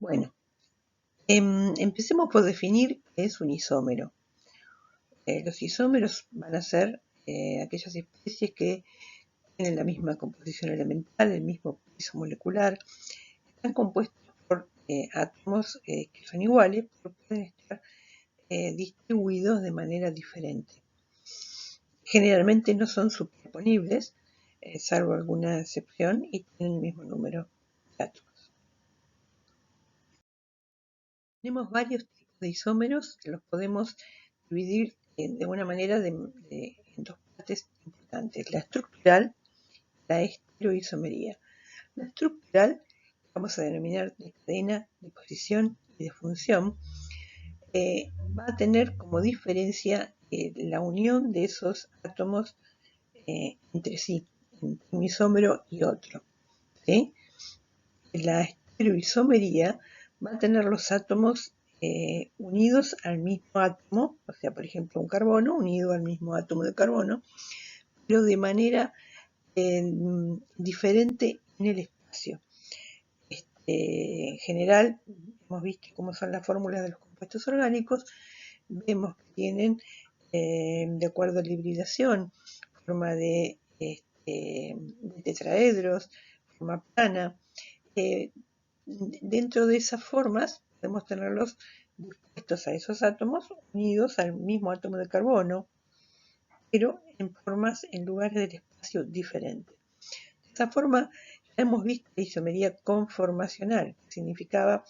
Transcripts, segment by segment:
Bueno, empecemos por definir qué es un isómero. Los isómeros van a ser aquellas especies que tienen la misma composición elemental, el mismo peso molecular, están compuestos por átomos que son iguales, pero pueden estar distribuidos de manera diferente. Generalmente no son superponibles, salvo alguna excepción, y tienen el mismo número de átomos. Tenemos varios tipos de isómeros que los podemos dividir de una manera en dos partes importantes: la estructural y la estereoisomería. La estructural, vamos a denominar de cadena, de posición y de función, va a tener como diferencia la unión de esos átomos entre sí, entre un isómero y otro, ¿sí? La estereoisomería va a tener los átomos unidos al mismo átomo, o sea, por ejemplo, un carbono unido al mismo átomo de carbono, pero de manera diferente en el espacio. En general, hemos visto cómo son las fórmulas de los compuestos orgánicos, vemos que tienen, de acuerdo a la hibridación, forma de tetraedros, forma plana. Dentro de esas formas podemos tenerlos dispuestos a esos átomos unidos al mismo átomo de carbono, pero en lugares del espacio diferentes. De esta forma ya hemos visto la isomería conformacional, que significaba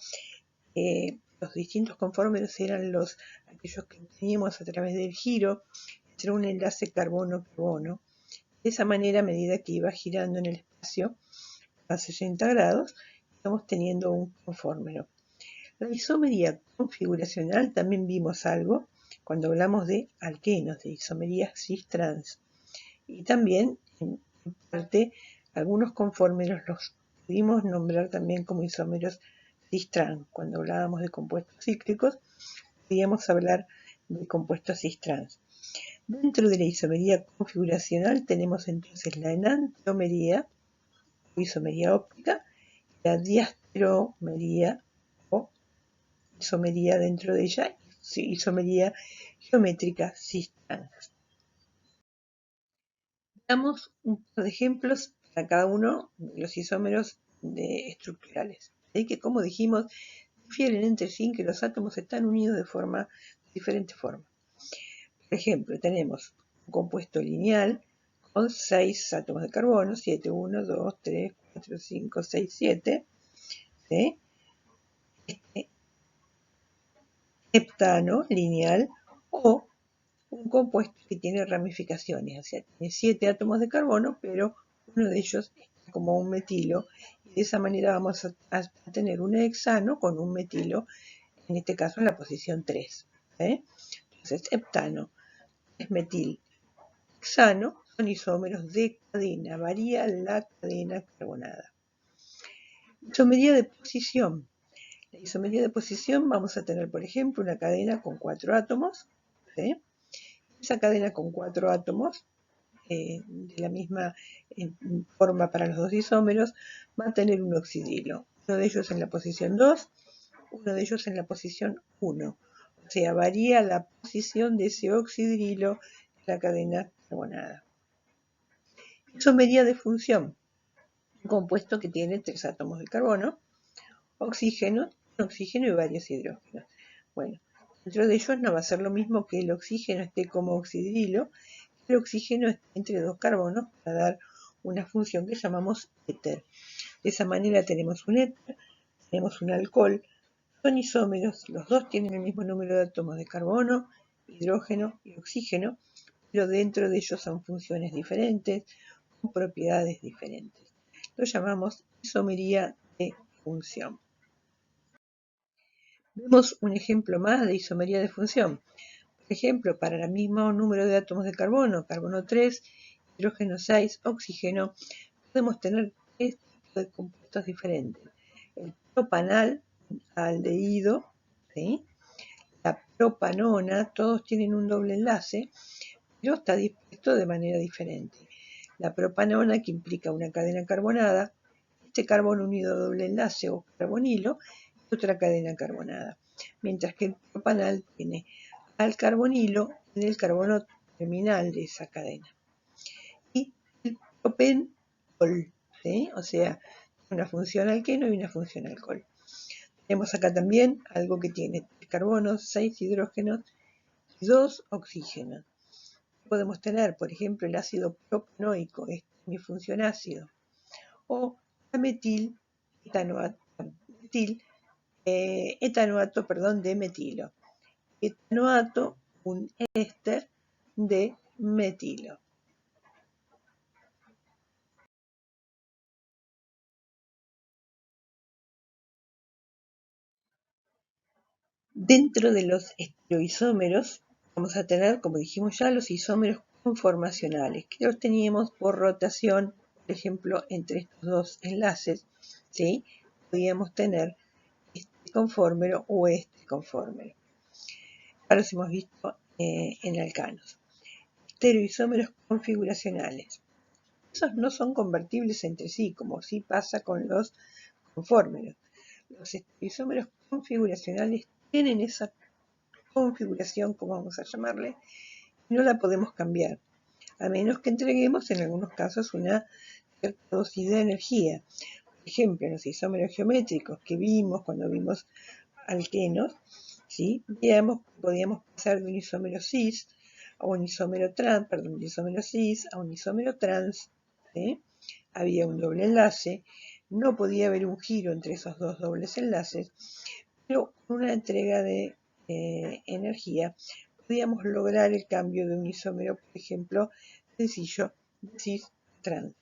los distintos conformes eran aquellos que obteníamos a través del giro entre un enlace carbono-carbono. De esa manera, a medida que iba girando en el espacio a 60 grados, estamos teniendo un conformero. La isomería configuracional también vimos algo cuando hablamos de alquenos, de isomería cis-trans. Y también, en parte, algunos conformeros los pudimos nombrar también como isómeros cis-trans. Cuando hablábamos de compuestos cíclicos, podíamos hablar de compuestos cis-trans. Dentro de la isomería configuracional tenemos entonces la enantiomería o isomería óptica, la diastereomería o isomería dentro de ella, isomería geométrica cis-trans. Veamos un par de ejemplos para cada uno de los isómeros estructurales. Así que, como dijimos, difieren entre sí en que los átomos están unidos de diferente forma. Por ejemplo, tenemos un compuesto lineal con 6 átomos de carbono, 7, 1, 2, 3, 4, 5, 6, 7. ¿Sí? Este heptano lineal, o un compuesto que tiene ramificaciones, o sea, tiene 7 átomos de carbono, pero uno de ellos es como un metilo, y de esa manera vamos a tener un hexano con un metilo, en este caso en la posición 3. Entonces, heptano, es metil, hexano, son isómeros de cadena, varía la cadena carbonada. Isomería de posición. La isomería de posición vamos a tener, por ejemplo, una cadena con 4 átomos, ¿sí? Esa cadena con 4 átomos, de la misma forma para los dos isómeros, va a tener un oxidrilo. Uno de ellos en la posición 2, uno de ellos en la posición 1. O sea, varía la posición de ese oxidrilo en la cadena carbonada. Isomería de función. Un compuesto que tiene 3 átomos de carbono, oxígeno y varios hidrógenos. Bueno, dentro de ellos no va a ser lo mismo que el oxígeno esté como oxidrilo, el oxígeno esté entre 2 carbonos para dar una función que llamamos éter. De esa manera tenemos un éter, tenemos un alcohol, son isómeros, los dos tienen el mismo número de átomos de carbono, hidrógeno y oxígeno, pero dentro de ellos son funciones diferentes, con propiedades diferentes. Lo llamamos isomería de función. Vemos un ejemplo más de isomería de función. Por ejemplo, para el mismo número de átomos de carbono, carbono 3, hidrógeno 6, oxígeno, podemos tener 3 tipos de compuestos diferentes. El propanal, aldehído, ¿sí? La propanona, todos tienen un doble enlace, pero está dispuesto de manera diferente. La propanona, que implica una cadena carbonada, este carbono unido a doble enlace o carbonilo, otra cadena carbonada, mientras que el propanal tiene al carbonilo en el carbono terminal de esa cadena. Y el propenol, ¿sí? O sea, una función alqueno y una función alcohol. Tenemos acá también algo que tiene 3 carbonos, 6 hidrógenos y 2 oxígenos. Podemos tener, por ejemplo, el ácido propanoico, este es mi función ácido, o la etanoato de metilo. Etanoato, un éster de metilo. Dentro de los estereoisómeros vamos a tener, como dijimos ya, los isómeros conformacionales, que los teníamos por rotación, por ejemplo, entre estos dos enlaces, ¿sí? Podíamos tener este conformero o este conformero. Ahora los hemos visto en alcanos. Estereoisómeros configuracionales. Esos no son convertibles entre sí, como sí pasa con los conformeros. Los estereoisómeros configuracionales tienen esa configuración, como vamos a llamarle, y no la podemos cambiar, a menos que entreguemos en algunos casos una cierta dosis de energía. Por ejemplo, en los isómeros geométricos que vimos cuando vimos alquenos, ¿sí? Podíamos pasar de un isómero cis a un isómero trans, un isómero cis a un isómero trans, ¿sí? Había un doble enlace, no podía haber un giro entre esos dos dobles enlaces, pero con una entrega de energía podíamos lograr el cambio de un isómero, por ejemplo, sencillo de cis trans.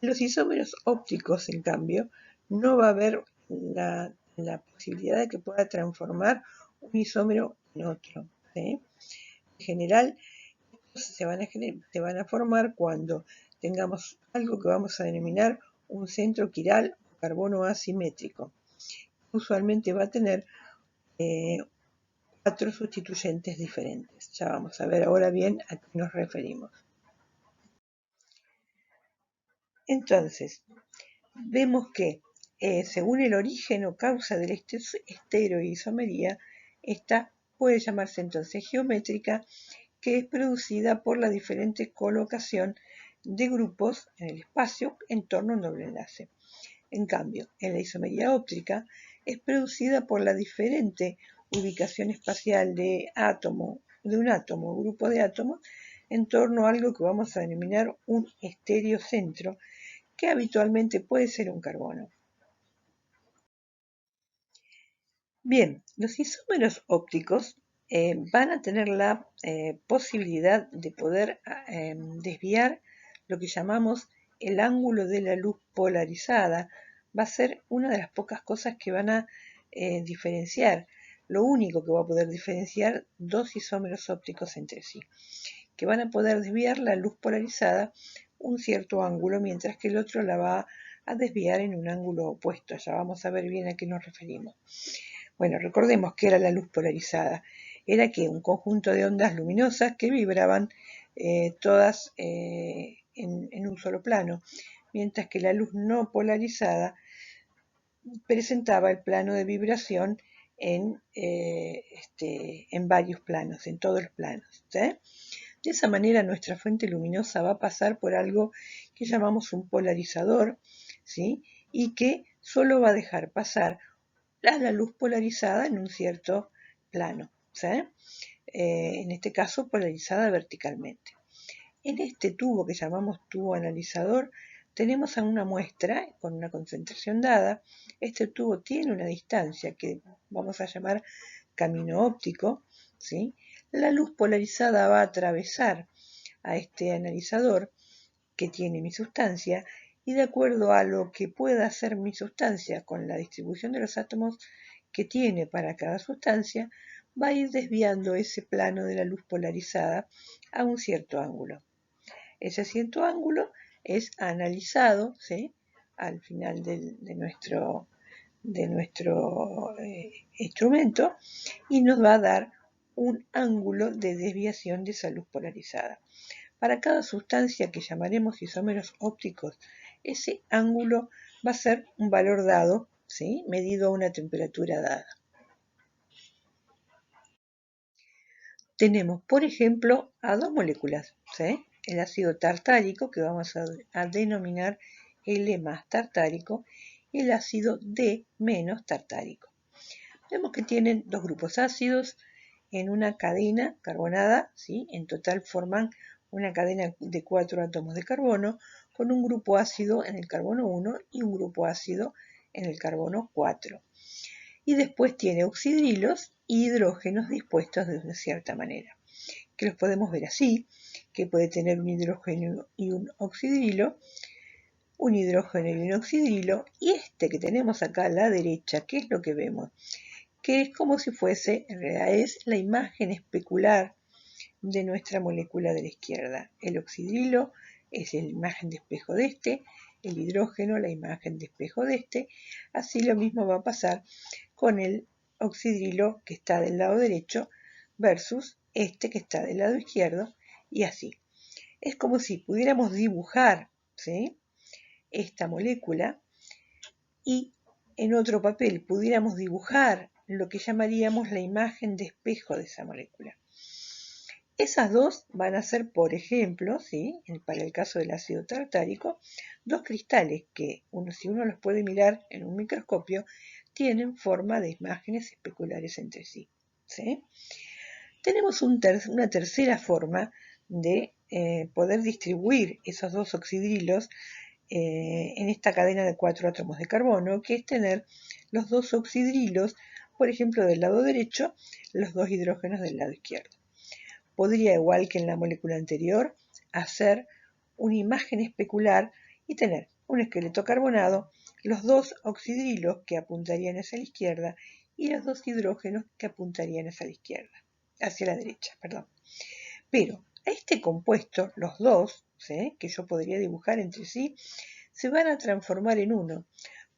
En los isómeros ópticos, en cambio, no va a haber la posibilidad de que pueda transformar un isómero en otro, ¿sí? En general, se van a formar cuando tengamos algo que vamos a denominar un centro quiral o carbono asimétrico. Usualmente va a tener 4 sustituyentes diferentes. Ya vamos a ver ahora bien a qué nos referimos. Entonces, vemos que según el origen o causa de la estereoisomería, esta puede llamarse entonces geométrica, que es producida por la diferente colocación de grupos en el espacio en torno a un doble enlace. En cambio, en la isomería óptica es producida por la diferente ubicación espacial de un átomo o grupo de átomos en torno a algo que vamos a denominar un estereocentro, que habitualmente puede ser un carbono. Bien, los isómeros ópticos van a tener la posibilidad de poder desviar lo que llamamos el ángulo de la luz polarizada. Va a ser una de las pocas cosas que van a diferenciar, lo único que va a poder diferenciar dos isómeros ópticos entre sí, que van a poder desviar la luz polarizada un cierto ángulo, mientras que el otro la va a desviar en un ángulo opuesto. Ya vamos a ver bien a qué nos referimos. Bueno, recordemos que era la luz polarizada. Era que un conjunto de ondas luminosas que vibraban todas en un solo plano, mientras que la luz no polarizada presentaba el plano de vibración en varios planos, en todos los planos. ¿Sí? De esa manera nuestra fuente luminosa va a pasar por algo que llamamos un polarizador, ¿sí? Y que solo va a dejar pasar la luz polarizada en un cierto plano, ¿sí? En este caso polarizada verticalmente. En este tubo que llamamos tubo analizador tenemos a una muestra con una concentración dada. Este tubo tiene una distancia que vamos a llamar camino óptico, ¿sí? La luz polarizada va a atravesar a este analizador que tiene mi sustancia, y de acuerdo a lo que pueda hacer mi sustancia con la distribución de los átomos que tiene para cada sustancia, va a ir desviando ese plano de la luz polarizada a un cierto ángulo. Ese cierto ángulo es analizado, ¿sí? Al final de nuestro instrumento, y nos va a dar un ángulo de desviación de esa luz polarizada. Para cada sustancia que llamaremos isómeros ópticos, ese ángulo va a ser un valor dado, ¿sí? Medido a una temperatura dada. Tenemos, por ejemplo, a dos moléculas, ¿sí? El ácido tartárico, que vamos a denominar L más tartárico, y el ácido D menos tartárico. Vemos que tienen dos grupos ácidos en una cadena carbonada, ¿sí? En total forman una cadena de 4 átomos de carbono, con un grupo ácido en el carbono 1 y un grupo ácido en el carbono 4. Y después tiene oxidrilos y hidrógenos dispuestos de una cierta manera, que los podemos ver así, que puede tener un hidrógeno y un oxidrilo, un hidrógeno y un oxidrilo, y este que tenemos acá a la derecha, ¿qué es lo que vemos? Que es como si fuese, en realidad es la imagen especular de nuestra molécula de la izquierda. El oxidrilo es la imagen de espejo de este, el hidrógeno la imagen de espejo de este. Así lo mismo va a pasar con el oxidrilo que está del lado derecho versus este que está del lado izquierdo, y así. Es como si pudiéramos dibujar, ¿sí?, esta molécula y en otro papel pudiéramos dibujar lo que llamaríamos la imagen de espejo de esa molécula. Esas dos van a ser, por ejemplo, ¿sí?, para el caso del ácido tartárico, dos cristales que, si uno los puede mirar en un microscopio, tienen forma de imágenes especulares entre sí, ¿sí? Tenemos una tercera forma de poder distribuir esos dos oxidrilos en esta cadena de 4 átomos de carbono, que es tener los dos oxidrilos, por ejemplo, del lado derecho, los dos hidrógenos del lado izquierdo. Podría, igual que en la molécula anterior, hacer una imagen especular y tener un esqueleto carbonado, los dos oxidrilos que apuntarían hacia la izquierda y los dos hidrógenos que apuntarían hacia la derecha, perdón. Pero a este compuesto, los dos, ¿sí?, que yo podría dibujar entre sí, se van a transformar en uno,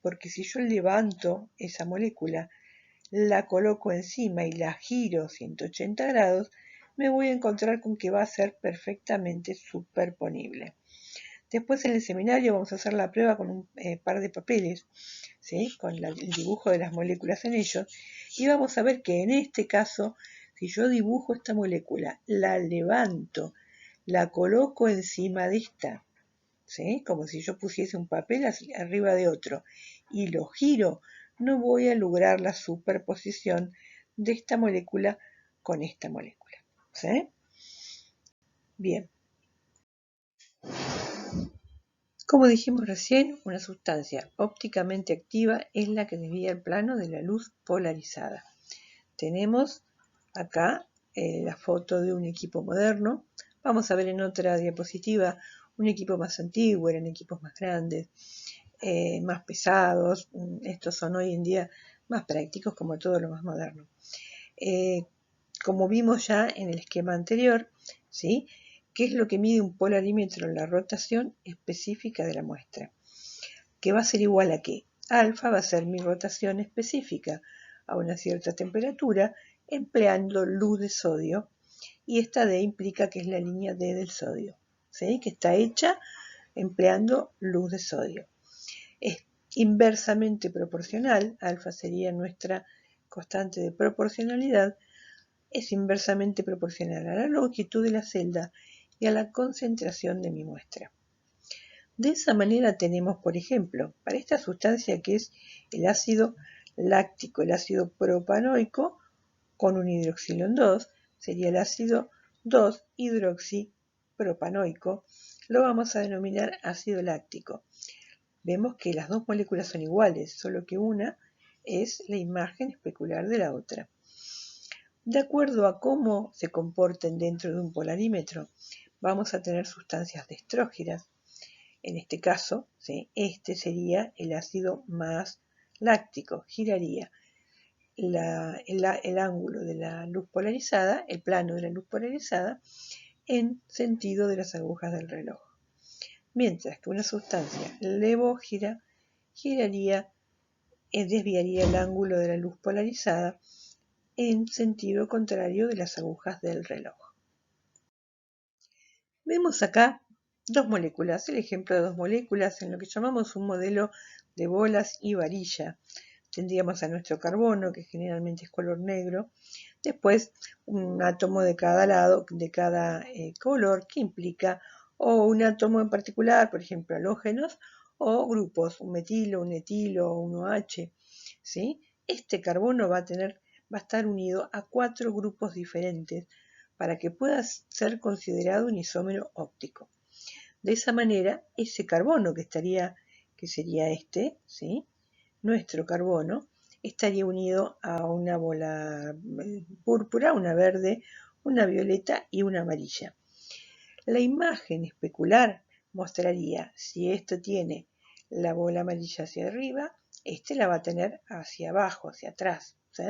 porque si yo levanto esa molécula, la coloco encima y la giro 180 grados, me voy a encontrar con que va a ser perfectamente superponible. Después en el seminario vamos a hacer la prueba con un par de papeles, ¿sí?, con el dibujo de las moléculas en ellos, y vamos a ver que en este caso, si yo dibujo esta molécula, la levanto, la coloco encima de esta, ¿sí?, como si yo pusiese un papel arriba de otro, y lo giro, no voy a lograr la superposición de esta molécula con esta molécula, ¿sí? Bien. Como dijimos recién, una sustancia ópticamente activa es la que desvía el plano de la luz polarizada. Tenemos acá la foto de un equipo moderno. Vamos a ver en otra diapositiva un equipo más antiguo, eran equipos más grandes, más pesados. Estos son hoy en día más prácticos, como todo lo más moderno. Como vimos ya en el esquema anterior, ¿sí?, ¿qué es lo que mide un polarímetro? La rotación específica de la muestra, que va a ser igual a ¿qué? Alfa va a ser mi rotación específica a una cierta temperatura empleando luz de sodio, y esta D implica que es la línea D del sodio, ¿sí?, que está hecha empleando luz de sodio. Es inversamente proporcional, alfa sería nuestra constante de proporcionalidad, es inversamente proporcional a la longitud de la celda y a la concentración de mi muestra. De esa manera tenemos, por ejemplo, para esta sustancia que es el ácido láctico, el ácido propanoico, con un hidroxilo en 2, sería el ácido 2-hidroxipropanoico, lo vamos a denominar ácido láctico. Vemos que las dos moléculas son iguales, solo que una es la imagen especular de la otra. De acuerdo a cómo se comporten dentro de un polarímetro, vamos a tener sustancias destrógenas. En este caso, ¿sí?, este sería el ácido más láctico, giraría el ángulo de la luz polarizada, el plano de la luz polarizada, en sentido de las agujas del reloj. Mientras que una sustancia levógira desviaría el ángulo de la luz polarizada en sentido contrario de las agujas del reloj. Vemos acá dos moléculas, el ejemplo de dos moléculas en lo que llamamos un modelo de bolas y varilla. Tendríamos a nuestro carbono, que generalmente es color negro, después un átomo de cada lado, de cada color, que implica o un átomo en particular, por ejemplo, halógenos, o grupos, un metilo, un etilo, un OH, ¿sí? Este carbono va a estar unido a 4 grupos diferentes para que pueda ser considerado un isómero óptico. De esa manera, ese carbono que sería este, ¿sí? Nuestro carbono, estaría unido a una bola púrpura, una verde, una violeta y una amarilla. La imagen especular mostraría si esto tiene la bola amarilla hacia arriba, este la va a tener hacia abajo, hacia atrás. ¿Sí?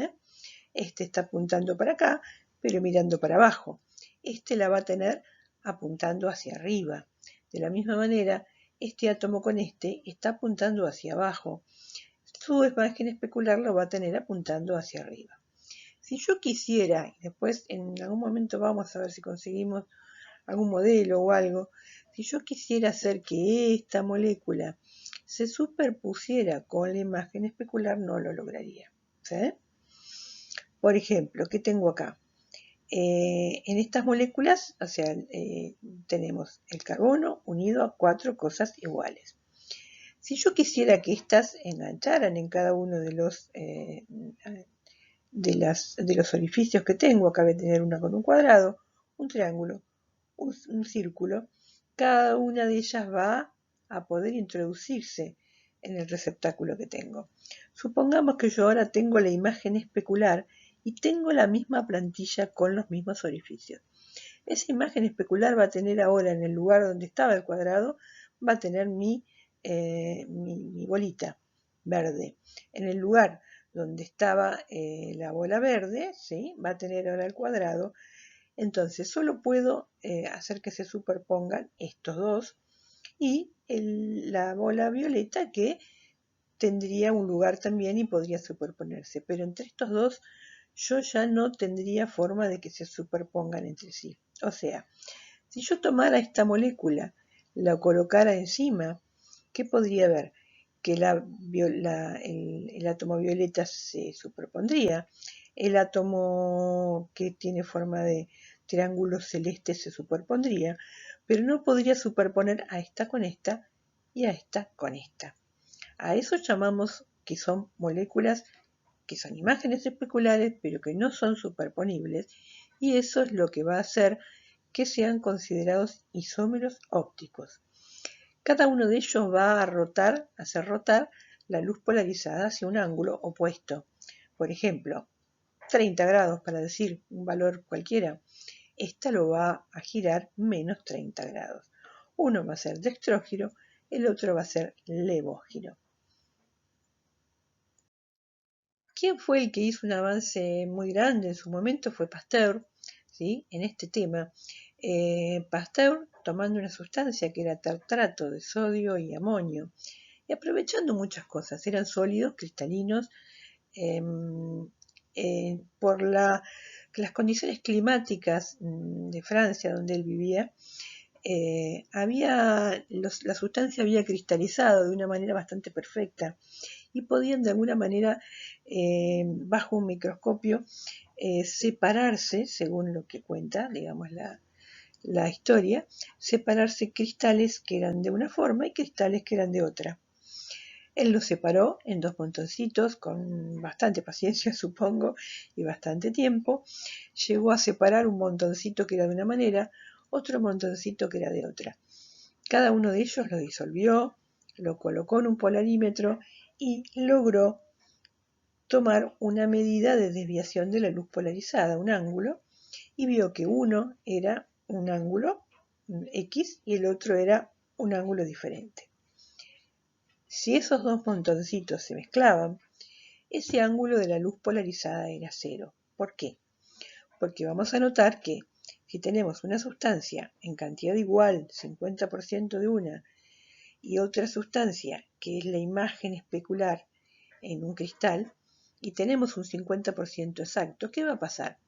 Este está apuntando para acá, pero mirando para abajo. Este la va a tener apuntando hacia arriba. De la misma manera, este átomo con este está apuntando hacia abajo. Su imagen especular lo va a tener apuntando hacia arriba. Si yo quisiera, y después en algún momento vamos a ver si conseguimos algún modelo o algo, si yo quisiera hacer que esta molécula se superpusiera con la imagen especular, no lo lograría. ¿Sí? Por ejemplo, ¿qué tengo acá? En estas moléculas, o sea, tenemos el carbono unido a 4 cosas iguales. Si yo quisiera que éstas engancharan en cada uno de los orificios que tengo, acá voy a tener una con un cuadrado, un triángulo, un círculo, cada una de ellas va a poder introducirse en el receptáculo que tengo. Supongamos que yo ahora tengo la imagen especular y tengo la misma plantilla con los mismos orificios. Esa imagen especular va a tener ahora, en el lugar donde estaba el cuadrado, va a tener mi bolita verde. En el lugar donde estaba la bola verde, ¿sí? Va a tener ahora el cuadrado. Entonces solo puedo hacer que se superpongan estos dos y la bola violeta, que tendría un lugar también y podría superponerse. Pero entre estos dos yo ya no tendría forma de que se superpongan entre sí. O sea, si yo tomara esta molécula, la colocara encima, ¿qué podría haber? Que el átomo violeta se superpondría, el átomo que tiene forma de triángulo celeste se superpondría, pero no podría superponer a esta con esta y a esta con esta. A eso llamamos que son moléculas que son imágenes especulares, pero que no son superponibles, y eso es lo que va a hacer que sean considerados isómeros ópticos. Cada uno de ellos va a hacer rotar la luz polarizada hacia un ángulo opuesto. Por ejemplo, 30 grados, para decir un valor cualquiera. Esta lo va a girar menos 30 grados. Uno va a ser dextrógiro, el otro va a ser levógiro. ¿Quién fue el que hizo un avance muy grande en su momento? Fue Pasteur, ¿sí? En este tema. Pasteur, tomando una sustancia que era tartrato de sodio y amonio, y aprovechando muchas cosas, eran sólidos, cristalinos, por las condiciones climáticas de Francia, donde él vivía, la sustancia había cristalizado de una manera bastante perfecta y podían de alguna manera, bajo un microscopio, separarse, según lo que cuenta, digamos, la historia, separarse cristales que eran de una forma y cristales que eran de otra. Él los separó en 2 montoncitos con bastante paciencia, supongo, y bastante tiempo. Llegó a separar un montoncito que era de una manera, otro montoncito que era de otra. Cada uno de ellos lo disolvió, lo colocó en un polarímetro y logró tomar una medida de desviación de la luz polarizada, un ángulo, y vio que uno era un ángulo X y el otro era un ángulo diferente. Si esos dos montoncitos se mezclaban, ese ángulo de la luz polarizada era cero. ¿Por qué? Porque vamos a notar que si tenemos una sustancia en cantidad igual, 50% de una, y otra sustancia que es la imagen especular en un cristal, y tenemos un 50% exacto, ¿qué va a pasar?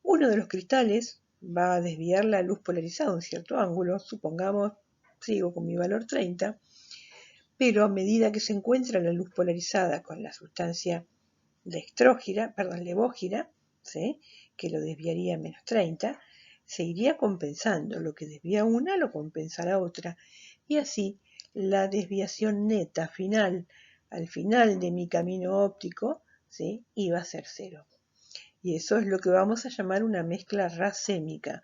Uno de los cristales va a desviar la luz polarizada a un cierto ángulo, supongamos, sigo con mi valor 30, pero a medida que se encuentra la luz polarizada con la sustancia levógira, ¿sí?, que lo desviaría a menos 30, se iría compensando. Lo que desvía una lo compensa la otra. Y así la desviación neta final, al final de mi camino óptico, ¿sí?, iba a ser 0. Y eso es lo que vamos a llamar una mezcla racémica.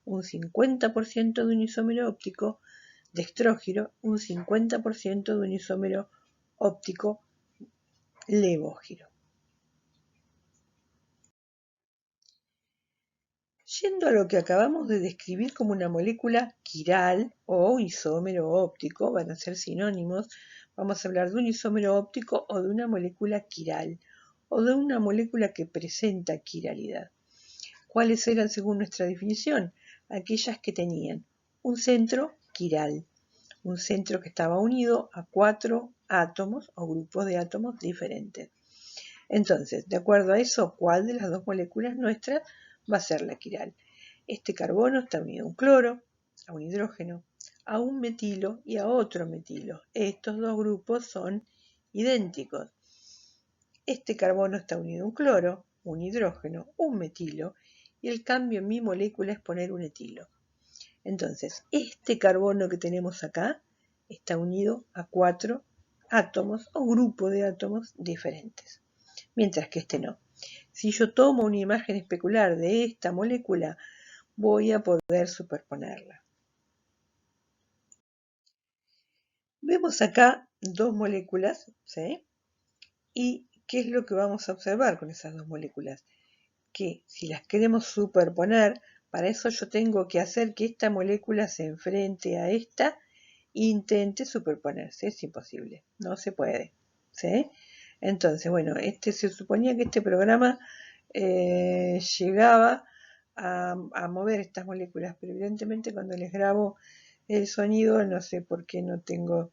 Un 50% de un isómero óptico dextrógiro, un 50% de un isómero óptico levógiro. Yendo a lo que acabamos de describir como una molécula quiral o isómero óptico, van a ser sinónimos, vamos a hablar de un isómero óptico o de una molécula quiral o de una molécula que presenta quiralidad. ¿Cuáles eran según nuestra definición? Aquellas que tenían un centro quiral, un centro que estaba unido a 4 átomos o grupos de átomos diferentes. Entonces, de acuerdo a eso, ¿cuál de las dos moléculas nuestras va a ser la quiral? Este carbono está unido a un cloro, a un hidrógeno, a un metilo y a otro metilo. Estos dos grupos son idénticos. Este carbono está unido a un cloro, un hidrógeno, un metilo, y el cambio en mi molécula es poner un etilo. Entonces, este carbono que tenemos acá está unido a 4 átomos o grupos de átomos diferentes, mientras que este no. Si yo tomo una imagen especular de esta molécula, voy a poder superponerla. Vemos acá dos moléculas, ¿sí? ¿Y qué es lo que vamos a observar con esas dos moléculas? Que si las queremos superponer, para eso yo tengo que hacer que esta molécula se enfrente a esta e intente superponerse. Es imposible, no se puede, ¿sí? Entonces, bueno, se suponía que este programa llegaba a mover estas moléculas, pero evidentemente cuando les grabo el sonido no sé por qué no tengo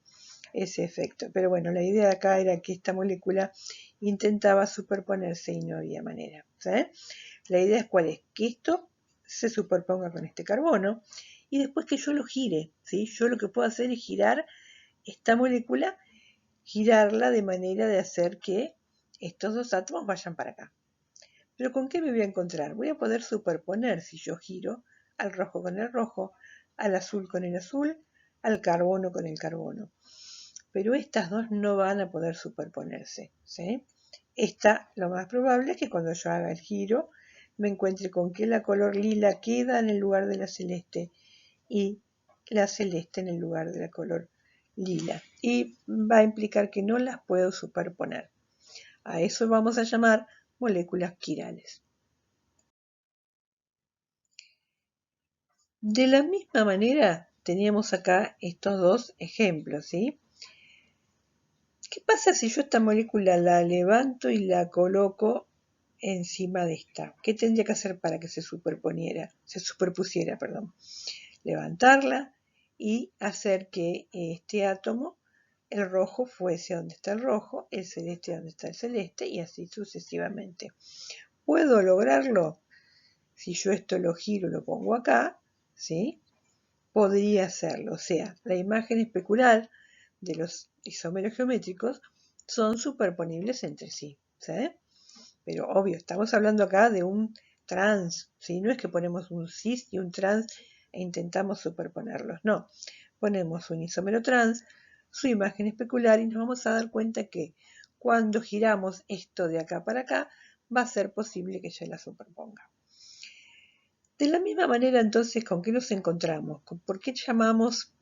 ese efecto. Pero bueno, la idea de acá era que esta molécula intentaba superponerse y no había manera, ¿sí? La idea es cuál es, que esto se superponga con este carbono y después que yo lo gire, ¿sí? Yo lo que puedo hacer es girar esta molécula, girarla de manera de hacer que estos dos átomos vayan para acá. ¿Pero con qué me voy a encontrar? Voy a poder superponer, si yo giro, al rojo con el rojo, al azul con el azul, al carbono con el carbono. Pero estas dos no van a poder superponerse, ¿sí? Lo más probable es que cuando yo haga el giro me encuentre con que la color lila queda en el lugar de la celeste y la celeste en el lugar de la color lila. Y va a implicar que no las puedo superponer. A eso vamos a llamar moléculas quirales. De la misma manera teníamos acá estos dos ejemplos, ¿sí? ¿Qué pasa si yo esta molécula la levanto y la coloco encima de esta? ¿Qué tendría que hacer para que se superpusiera? Levantarla y hacer que este átomo, el rojo, fuese donde está el rojo, el celeste donde está el celeste y así sucesivamente. ¿Puedo lograrlo? Si yo esto lo giro y lo pongo acá, ¿sí? Podría hacerlo. O sea, la imagen especular de los isómeros geométricos son superponibles entre sí, ¿sí? Pero obvio, estamos hablando acá de un trans, ¿sí? No es que ponemos un cis y un trans e intentamos superponerlos, no. Ponemos un isómero trans, su imagen especular y nos vamos a dar cuenta que cuando giramos esto de acá para acá, va a ser posible que se la superponga. De la misma manera, entonces, ¿con qué nos encontramos? ¿Por qué llamamos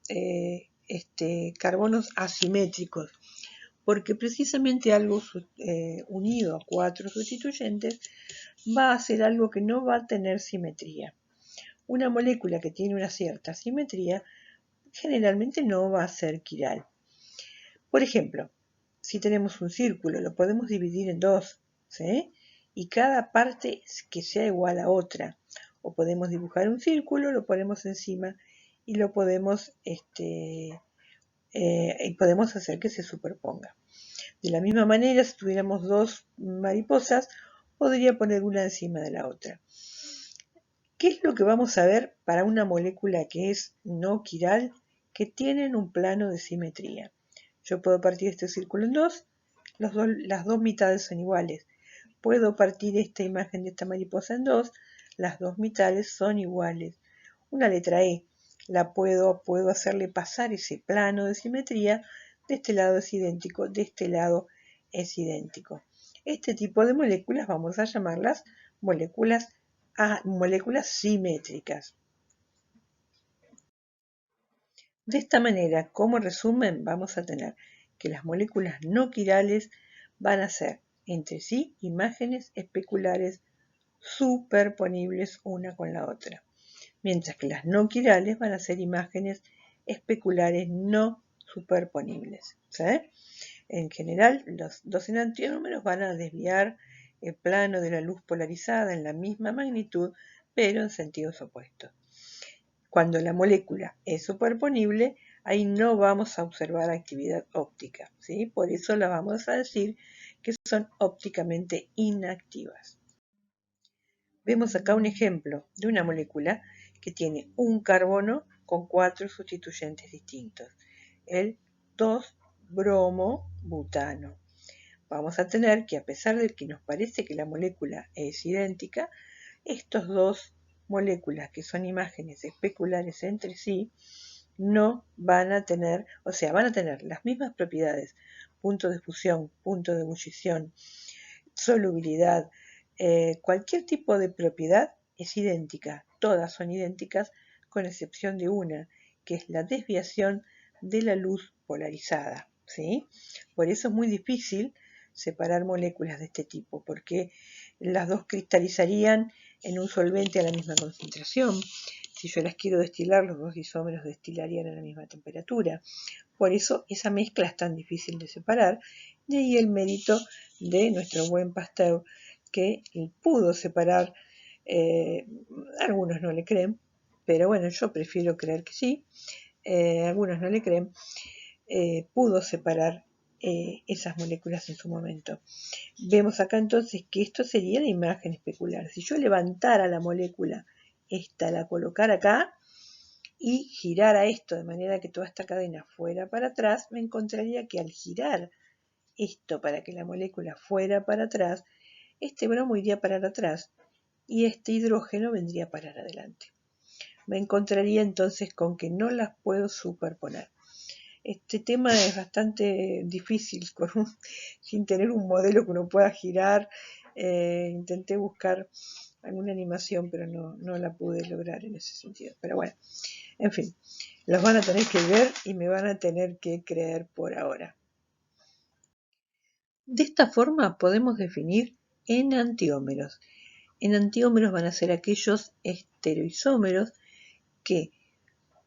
carbonos asimétricos? Porque precisamente algo unido a 4 sustituyentes va a hacer algo que no va a tener simetría. Una molécula que tiene una cierta simetría generalmente no va a ser quiral. Por ejemplo, si tenemos un círculo, lo podemos dividir en dos, ¿sí? Y cada parte que sea igual a otra. O podemos dibujar un círculo, lo ponemos encima y lo podemos, y podemos hacer que se superponga. De la misma manera, si tuviéramos dos mariposas, podría poner una encima de la otra. ¿Qué es lo que vamos a ver para una molécula que es no quiral, que tienen un plano de simetría? Yo puedo partir este círculo en dos, las dos mitades son iguales. Puedo partir esta imagen de esta mariposa en dos, las dos mitades son iguales. Una letra E, puedo hacerle pasar ese plano de simetría, de este lado es idéntico, de este lado es idéntico. Este tipo de moléculas vamos a llamarlas moléculas simétricas. De esta manera, como resumen, vamos a tener que las moléculas no quirales van a ser entre sí imágenes especulares superponibles una con la otra, mientras que las no quirales van a ser imágenes especulares no superponibles. ¿Sí? En general, los dos enantiómeros van a desviar el plano de la luz polarizada en la misma magnitud, pero en sentidos opuestos. Cuando la molécula es superponible, ahí no vamos a observar actividad óptica, ¿sí? Por eso la vamos a decir que son ópticamente inactivas. Vemos acá un ejemplo de una molécula que tiene un carbono con 4 sustituyentes distintos, el 2-bromobutano. Vamos a tener que, a pesar de que nos parece que la molécula es idéntica, estos dos moléculas que son imágenes especulares entre sí no van a tener, o sea, van a tener las mismas propiedades, punto de fusión, punto de ebullición, solubilidad, cualquier tipo de propiedad es idéntica, todas son idénticas con excepción de una, que es la desviación de la luz polarizada, ¿sí? Por eso es muy difícil separar moléculas de este tipo, porque las dos cristalizarían en un solvente a la misma concentración. Si yo las quiero destilar, los dos isómeros destilarían a la misma temperatura. Por eso esa mezcla es tan difícil de separar. De ahí el mérito de nuestro buen Pasteur, que pudo separar, algunos no le creen, pero bueno, yo prefiero creer que sí, algunos no le creen, pudo separar esas moléculas en su momento. Vemos acá entonces que esto sería la imagen especular. Si yo levantara la molécula, esta la colocara acá y girara esto de manera que toda esta cadena fuera para atrás, me encontraría que al girar esto para que la molécula fuera para atrás, este bromo iría a parar atrás y este hidrógeno vendría a parar adelante. Me encontraría entonces con que no las puedo superponer. Este tema es bastante difícil sin tener un modelo que uno pueda girar. Intenté buscar alguna animación, pero no la pude lograr en ese sentido. Pero bueno, en fin, los van a tener que ver y me van a tener que creer por ahora. De esta forma podemos definir enantiómeros. Enantiómeros van a ser aquellos estereoisómeros que,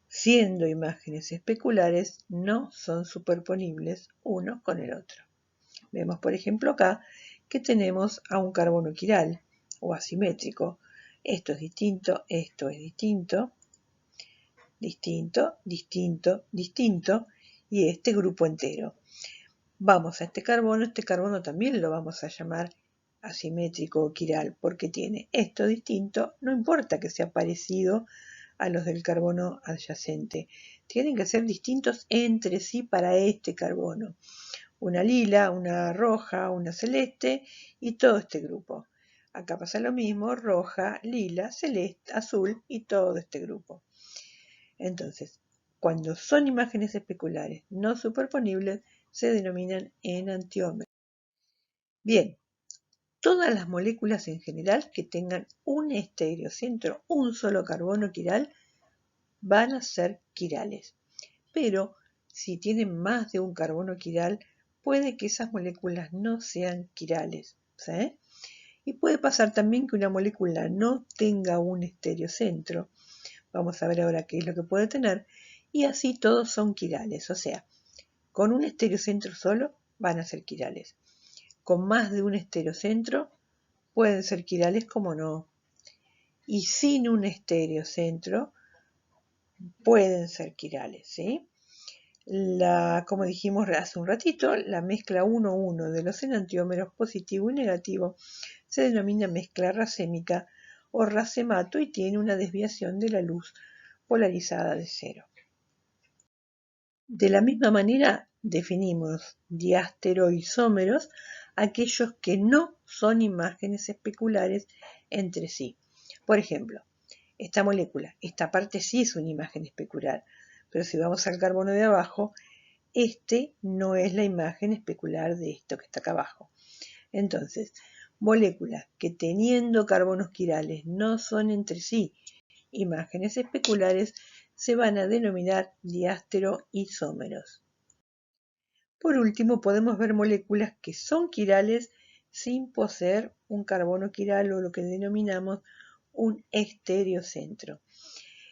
siendo imágenes especulares, no son superponibles uno con el otro. Vemos, por ejemplo, acá que tenemos a un carbono quiral o asimétrico. Esto es distinto, esto es distinto, distinto, distinto, distinto, y este grupo entero. Vamos a este carbono también lo vamos a llamar asimétrico o quiral, porque tiene esto distinto, no importa que sea parecido a los del carbono adyacente, tienen que ser distintos entre sí para este carbono. Una lila, una roja, una celeste y todo este grupo. Acá pasa lo mismo, roja, lila, celeste, azul y todo este grupo. Entonces, cuando son imágenes especulares no superponibles, se denominan enantiómeros. Bien, todas las moléculas en general que tengan un estereocentro, un solo carbono quiral, van a ser quirales. Pero si tienen más de un carbono quiral, puede que esas moléculas no sean quirales, ¿sí? Y puede pasar también que una molécula no tenga un estereocentro. Vamos a ver ahora qué es lo que puede tener. Y así todos son quirales, o sea, con un estereocentro solo van a ser quirales. Con más de un estereocentro pueden ser quirales como no. Y sin un estereocentro pueden ser quirales, ¿sí? Como dijimos hace un ratito, la mezcla 1,1 de los enantiómeros positivo y negativo se denomina mezcla racémica o racemato y tiene una desviación de la luz polarizada de 0. De la misma manera definimos diastereoisómeros aquellos que no son imágenes especulares entre sí. Por ejemplo, esta molécula, esta parte sí es una imagen especular, pero si vamos al carbono de abajo, este no es la imagen especular de esto que está acá abajo. Entonces, moléculas que teniendo carbonos quirales no son entre sí imágenes especulares se van a denominar diastereoisómeros. Por último, podemos ver moléculas que son quirales sin poseer un carbono quiral o lo que denominamos un estereocentro.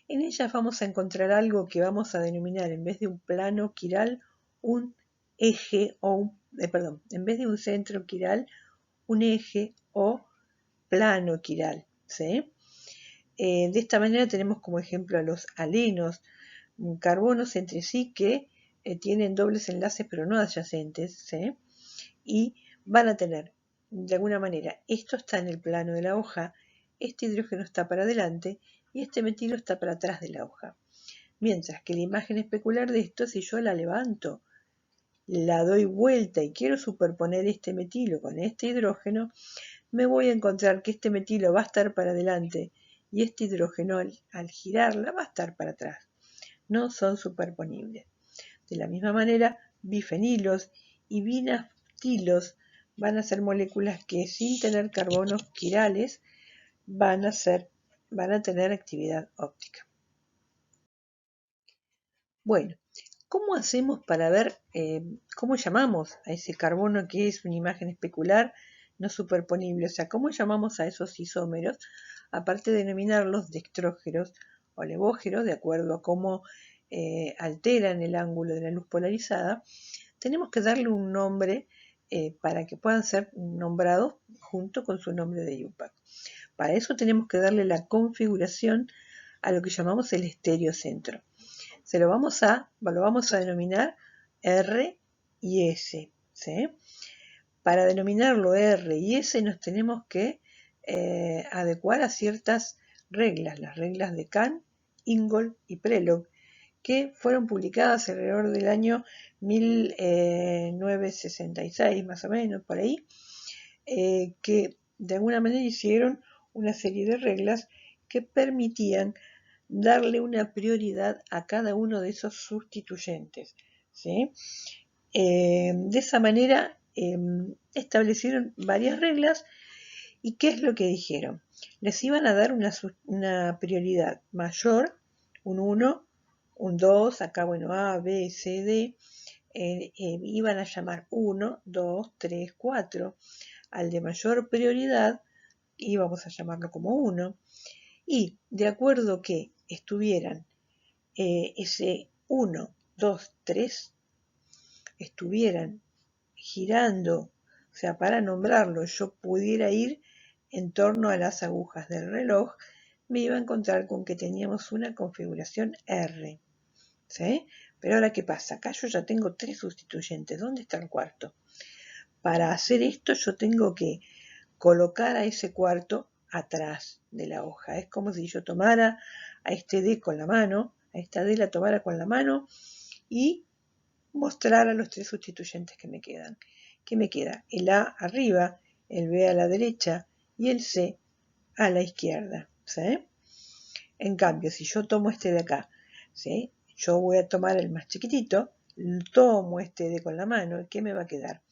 En ellas vamos a encontrar algo que vamos a denominar, en vez de un plano quiral, un eje o en vez de un centro quiral, un eje o plano quiral, ¿sí? De esta manera tenemos como ejemplo a los alenos, carbonos entre sí que tienen dobles enlaces pero no adyacentes, ¿sí? Y van a tener, de alguna manera, esto está en el plano de la hoja, este hidrógeno está para adelante y este metilo está para atrás de la hoja. Mientras que la imagen especular de esto, si yo la levanto, la doy vuelta y quiero superponer este metilo con este hidrógeno, me voy a encontrar que este metilo va a estar para adelante y este hidrógeno al girarla va a estar para atrás. No son superponibles. De la misma manera, bifenilos y binaftilos van a ser moléculas que sin tener carbonos quirales van a tener actividad óptica. Bueno, ¿cómo hacemos para ver, cómo llamamos a ese carbono que es una imagen especular no superponible? O sea, ¿cómo llamamos a esos isómeros? Aparte de denominarlos dextrógeros o levógeros, de acuerdo a cómo alteran el ángulo de la luz polarizada, tenemos que darle un nombre para que puedan ser nombrados junto con su nombre de IUPAC. Para eso tenemos que darle la configuración a lo que llamamos el estereocentro. Lo vamos a denominar R y S, ¿sí? Para denominarlo R y S nos tenemos que adecuar a ciertas reglas, las reglas de Kahn, Ingold y Prelog, que fueron publicadas alrededor del año 1966, más o menos, por ahí, que de alguna manera hicieron una serie de reglas que permitían darle una prioridad a cada uno de esos sustituyentes, ¿sí? De esa manera establecieron varias reglas y ¿qué es lo que dijeron? Les iban a dar una prioridad mayor, un 1, un 2, acá bueno A, B, C, D, iban a llamar 1, 2, 3, 4, al de mayor prioridad íbamos a llamarlo como 1, y de acuerdo que estuvieran ese 1, 2, 3, estuvieran girando, o sea, para nombrarlo, yo pudiera ir en torno a las agujas del reloj, me iba a encontrar con que teníamos una configuración R, ¿sí? Pero ahora, ¿qué pasa? Acá yo ya tengo 3 sustituyentes, ¿dónde está el cuarto? Para hacer esto yo tengo que colocar a ese cuarto atrás de la hoja. Es como si yo tomara a este D con la mano, a esta D la tomara con la mano y mostrara los 3 sustituyentes que me quedan. ¿Qué me queda? El A arriba, el B a la derecha y el C a la izquierda, ¿sí? En cambio, si yo tomo este de acá, ¿sí? Yo voy a tomar el más chiquitito, tomo este D con la mano, ¿y qué me va a quedar?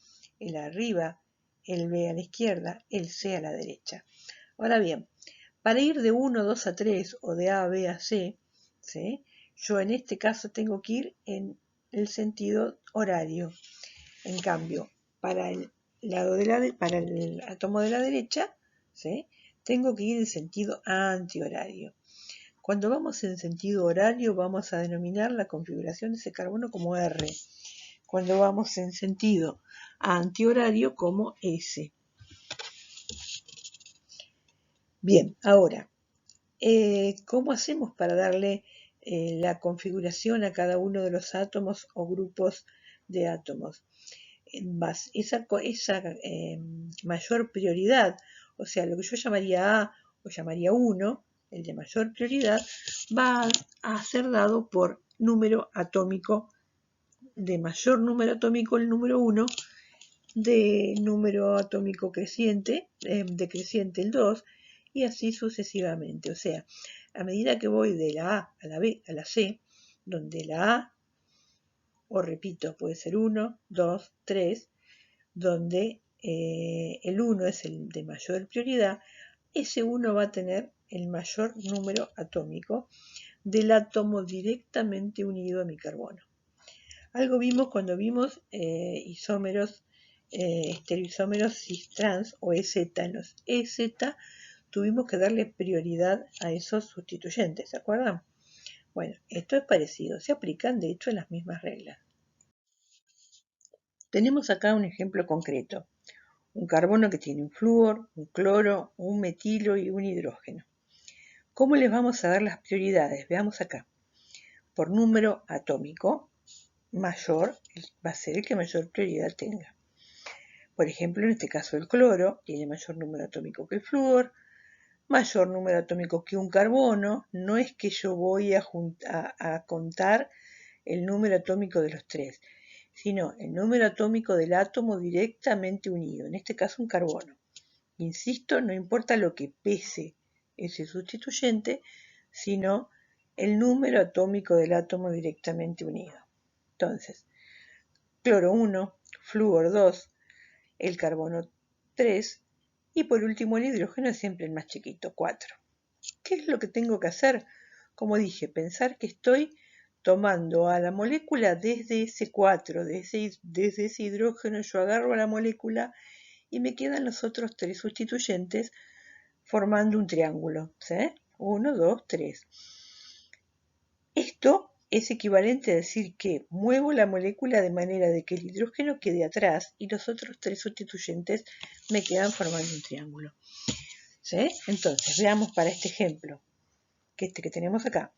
El A arriba, el B a la izquierda, el C a la derecha. Ahora bien, para ir de 1, 2 a 3 o de A a B a C, ¿sí? Yo en este caso tengo que ir en el sentido horario. En cambio, para el átomo de la derecha, ¿sí? Tengo que ir en sentido antihorario. Cuando vamos en sentido horario, vamos a denominar la configuración de ese carbono como R. Cuando vamos en sentido antihorario, como S. Bien, ahora, ¿cómo hacemos para darle la configuración a cada uno de los átomos o grupos de átomos? Esa mayor prioridad, o sea, lo que yo llamaría A o llamaría 1, el de mayor prioridad, va a ser dado por número atómico, de mayor número atómico el número 1, de número atómico creciente, decreciente el 2, y así sucesivamente. O sea, a medida que voy de la A a la B a la C, donde la A, o repito, puede ser 1, 2, 3, donde el 1 es el de mayor prioridad, ese 1 va a tener el mayor número atómico del átomo directamente unido a mi carbono. Algo vimos cuando vimos isómeros, estereoisómeros cis-trans o EZ. En los EZ tuvimos que darle prioridad a esos sustituyentes, ¿se acuerdan? Bueno, esto es parecido, se aplican de hecho las mismas reglas. Tenemos acá un ejemplo concreto. Un carbono que tiene un flúor, un cloro, un metilo y un hidrógeno. ¿Cómo les vamos a dar las prioridades? Veamos acá. Por número atómico mayor va a ser el que mayor prioridad tenga. Por ejemplo, en este caso el cloro tiene mayor número atómico que el flúor, mayor número atómico que un carbono. No es que yo voy a contar el número atómico de los tres, sino el número atómico del átomo directamente unido, en este caso un carbono. Insisto, no importa lo que pese ese sustituyente, sino el número atómico del átomo directamente unido. Entonces, cloro 1, flúor 2, el carbono 3 y por último el hidrógeno es siempre el más chiquito, 4. ¿Qué es lo que tengo que hacer? Como dije, pensar que estoy tomando a la molécula desde ese 4, desde ese hidrógeno yo agarro a la molécula y me quedan los otros 3 sustituyentes formando un triángulo, ¿sí? 1, 2, 3. Esto es equivalente a decir que muevo la molécula de manera de que el hidrógeno quede atrás y los otros 3 sustituyentes me quedan formando un triángulo. ¿Sí? Entonces, veamos para este ejemplo, que tenemos acá.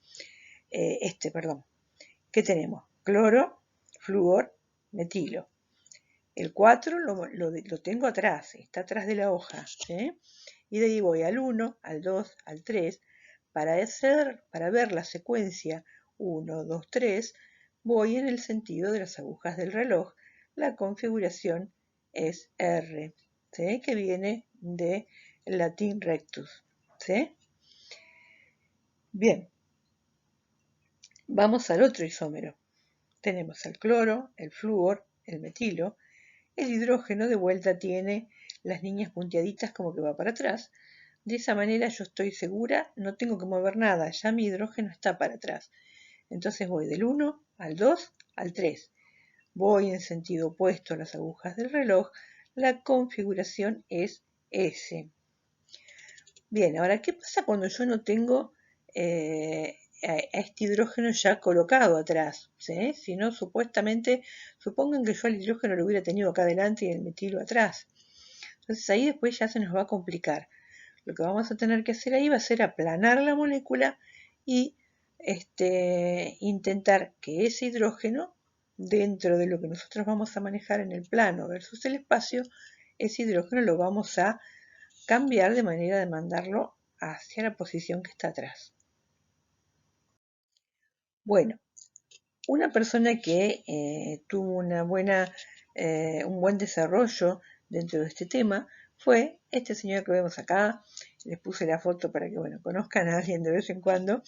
¿Qué tenemos? Cloro, flúor, metilo. El 4 lo tengo atrás, está atrás de la hoja. ¿Sí? Y de ahí voy al 1, al 2, al 3. Para ver la secuencia 1, 2, 3, voy en el sentido de las agujas del reloj. La configuración es R, ¿sí? Que viene del latín rectus. ¿Sí? Bien, vamos al otro isómero. Tenemos el cloro, el flúor, el metilo. El hidrógeno de vuelta tiene las líneas punteaditas como que va para atrás. De esa manera yo estoy segura, no tengo que mover nada, ya mi hidrógeno está para atrás. Entonces voy del 1 al 2 al 3. Voy en sentido opuesto a las agujas del reloj. La configuración es S. Bien, ahora, ¿qué pasa cuando yo no tengo a este hidrógeno ya colocado atrás? ¿Sí? Si no, supuestamente, supongan que yo al hidrógeno lo hubiera tenido acá adelante y el metilo atrás. Entonces ahí después ya se nos va a complicar. Lo que vamos a tener que hacer ahí va a ser aplanar la molécula y intentar que ese hidrógeno, dentro de lo que nosotros vamos a manejar en el plano versus el espacio, ese hidrógeno lo vamos a cambiar de manera de mandarlo hacia la posición que está atrás. Bueno, una persona que tuvo un buen desarrollo dentro de este tema fue este señor que vemos acá. Les puse la foto para que conozcan a alguien de vez en cuando.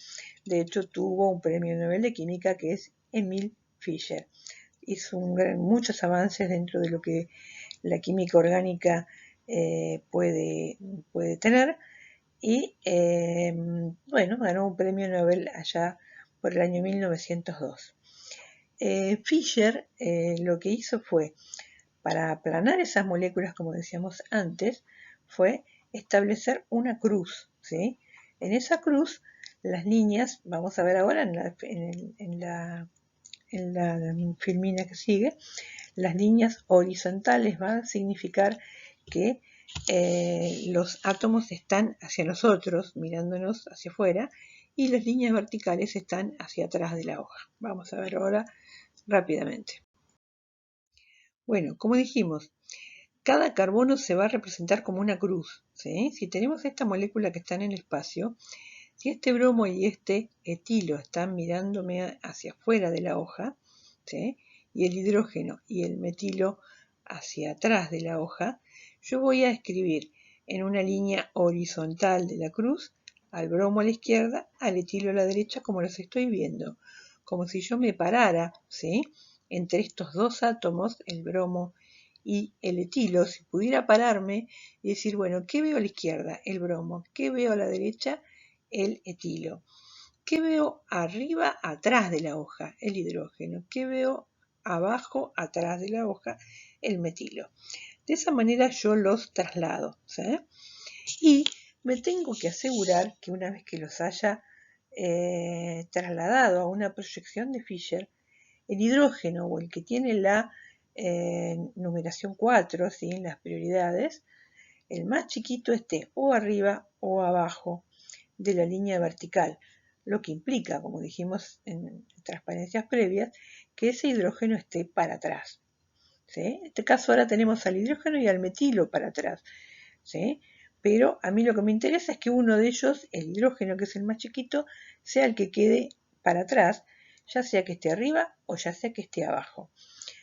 De hecho, tuvo un premio Nobel de Química que es Emil Fischer. Hizo muchos avances dentro de lo que la química orgánica puede tener. Y ganó un premio Nobel allá por el año 1902. Fischer lo que hizo fue, para aplanar esas moléculas, como decíamos antes, fue establecer una cruz, ¿sí? En esa cruz, las líneas, vamos a ver ahora en la filmina que sigue, las líneas horizontales van a significar que los átomos están hacia nosotros, mirándonos hacia afuera, y las líneas verticales están hacia atrás de la hoja. Vamos a ver ahora rápidamente. Bueno, como dijimos, cada carbono se va a representar como una cruz, ¿sí? Si tenemos esta molécula que está en el espacio, si este bromo y este etilo están mirándome hacia afuera de la hoja, ¿sí? Y el hidrógeno y el metilo hacia atrás de la hoja, yo voy a escribir en una línea horizontal de la cruz al bromo a la izquierda, al etilo a la derecha, como los estoy viendo, como si yo me parara, ¿sí? Entre estos dos átomos, el bromo y el etilo, si pudiera pararme y decir, bueno, ¿qué veo a la izquierda? El bromo. ¿Qué veo a la derecha? El etilo. ¿Qué veo arriba, atrás de la hoja? El hidrógeno. ¿Qué veo abajo, atrás de la hoja? El metilo. De esa manera yo los traslado, ¿sí? Y me tengo que asegurar que una vez que los haya trasladado a una proyección de Fisher, el hidrógeno o el que tiene la numeración 4, ¿sí? En las prioridades, el más chiquito esté o arriba o abajo de la línea vertical, lo que implica, como dijimos en transparencias previas, que ese hidrógeno esté para atrás, ¿sí? En este caso ahora tenemos al hidrógeno y al metilo para atrás, ¿sí? Pero a mí lo que me interesa es que uno de ellos, el hidrógeno, que es el más chiquito, sea el que quede para atrás, ya sea que esté arriba o ya sea que esté abajo.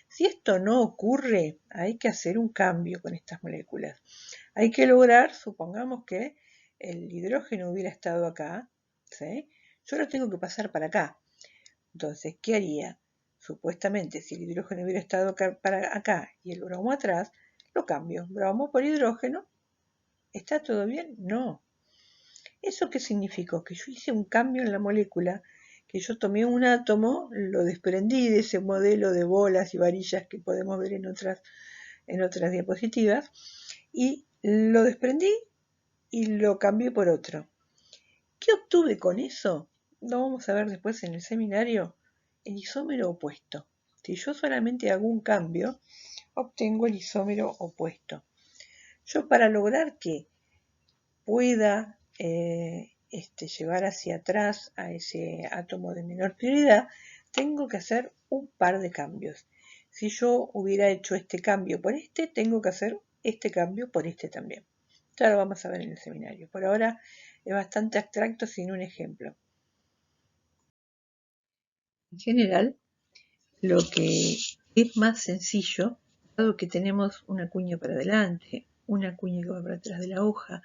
Si esto no ocurre, hay que hacer un cambio con estas moléculas. Hay que lograr, supongamos que el hidrógeno hubiera estado acá, ¿sí? Yo lo tengo que pasar para acá. Entonces, ¿qué haría? Supuestamente, si el hidrógeno hubiera estado acá, para acá y el bromo atrás, lo cambio. Bromo por hidrógeno. ¿Está todo bien? No. ¿Eso qué significó? Que yo hice un cambio en la molécula, que yo tomé un átomo, lo desprendí de ese modelo de bolas y varillas que podemos ver en otras diapositivas, y lo desprendí y lo cambié por otro. ¿Qué obtuve con eso? Lo vamos a ver después en el seminario. El isómero opuesto. Si yo solamente hago un cambio, obtengo el isómero opuesto. Yo para lograr que pueda llevar hacia atrás a ese átomo de menor prioridad, tengo que hacer un par de cambios. Si yo hubiera hecho este cambio por este, tengo que hacer este cambio por este también. Ya lo vamos a ver en el seminario. Por ahora es bastante abstracto sin un ejemplo. En general, lo que es más sencillo, dado que tenemos una cuña para adelante, una cuña que va para atrás de la hoja,